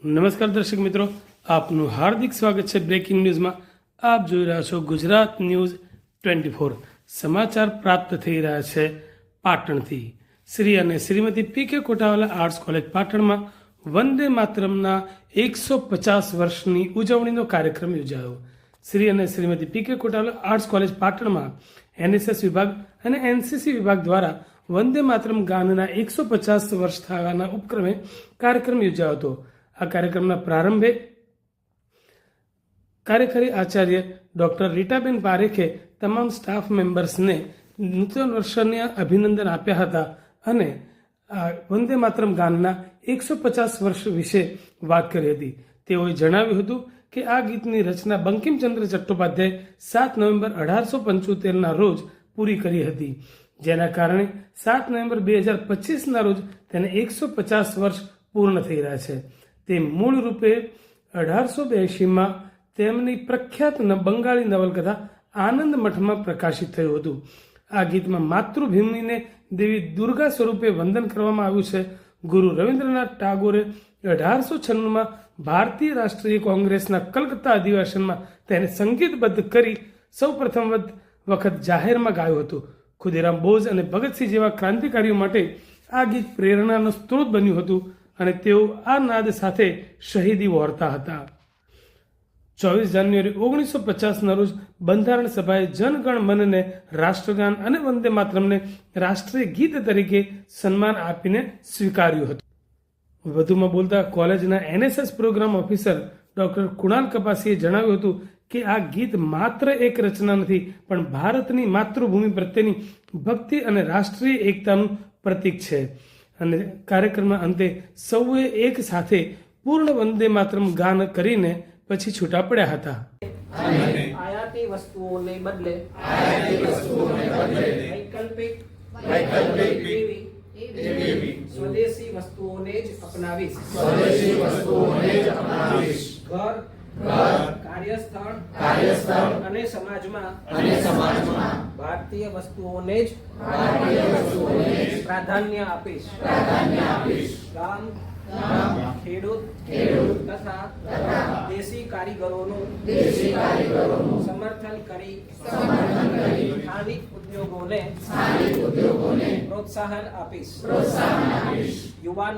નમસ્કાર દર્શક મિત્રો, આપનું હાર્દિક સ્વાગત છે બ્રેકિંગ ન્યૂઝમાં। આપ જોઈ રહ્યા છો ગુજરાત ન્યૂઝ 24। સમાચાર પ્રાપ્ત થઈ રહ્યા છે પાટણથી। શ્રી અને શ્રીમતી પી.કે. કોટાવાલા આર્ટ્સ કોલેજ પાટણમાં વંદે માતરમના 150 વર્ષની ઉજવણીનો કાર્યક્રમ યોજાયો। શ્રી અને શ્રીમતી પી.કે. કોટાવાલા આર્ટ્સ કોલેજ પાટણમાં એનએસએસ વિભાગ અને એનસીસી વિભાગ દ્વારા વંદે માતરમ ગાનના 150 વર્ષ થવાના ઉપક્રમે કાર્યક્રમ યોજાયો હતો। આ કાર્યક્રમના પ્રારંભે કાર્યકારી આચાર્ય ડોક્ટર રીટાબેન પારેખે તમામ સ્ટાફ મેમ્બર્સને નૂતન વર્ષના અભિનંદન આપ્યા હતા અને વંદે માતરમ ગાનના 150 વર્ષ વિશે વાત કરી હતી। તેઓએ જણાવ્યું હતું કે આ ગીતની રચના બંકિમચંદ્ર ચટ્ટોપાધ્યાય 7 નવેમ્બર 1875ના રોજ પૂરી કરી હતી, જેના કારણે 7 નવેમ્બર 2025ના રોજ તેને 150 વર્ષ પૂર્ણ થઈ રહ્યા છે। તે મૂળ રૂપે 1882માં તેમની પ્રખ્યાત બંગાળી નવલકથા આનંદ મઠમાં પ્રકાશિત થયું હતું। આ ગીતમાં માતૃભૂમિને દેવી દુર્ગા સ્વરૂપે વંદન કરવામાં આવ્યું છે। ગુરુ રવિન્દ્રનાથ ટાગોરે 1896માં ભારતીય રાષ્ટ્રીય કોંગ્રેસના કલકત્તા અધિવેશનમાં તેને સંગીતબદ્ધ કરી સૌપ્રથમ વખત જાહેરમાં ગાયું હતું। ખુદીરામ બોઝ અને ભગતસિંહ જેવા ક્રાંતિકારીઓ માટે આ ગીત પ્રેરણાનો સ્ત્રોત બન્યું હતું અને તેઓ આ નાદ સાથે શહીદી વહોરતા હતા। 24 જાન્યુઆરી 1950ના રોજ બંધારણ સભાએ જનગણ મનને રાષ્ટ્રગાન અને વંદે માતરમને રાષ્ટ્રીય ગીત તરીકે સન્માન આપીને સ્વીકાર્યું હતું। વધુમાં બોલતા કોલેજના NSS programme officer doctor Kunal કપાસીએ જણાવ્યું હતું કે આ ગીત માત્ર એક રચના નથી, પણ ભારતની માતૃભૂમિ પ્રત્યેની ભક્તિ અને રાષ્ટ્રીય એકતાનું પ્રતીક છે અને કાર્યક્રમના અંતે સૌએ એક સાથે પૂર્ણ વંદે માતરમ ગાન કરીને પછી છૂટા પડ્યા હતા। આયાતી વસ્તુઓને બદલે વૈકલ્પિક એવી સ્વદેશી વસ્તુઓને જ અપનાવીશ। ઘર, કાર્યસ્થળ અને સમાજમાં ભારતીય વસ્તુઓને જ પ્રાધાન્ય આપીશ। ગામ, ખેડૂત તથા દેશી કારીગરોનું સમર્થન કરી સ્થાનિક ઉદ્યોગોને પ્રોત્સાહન આપીશ। યુવાનો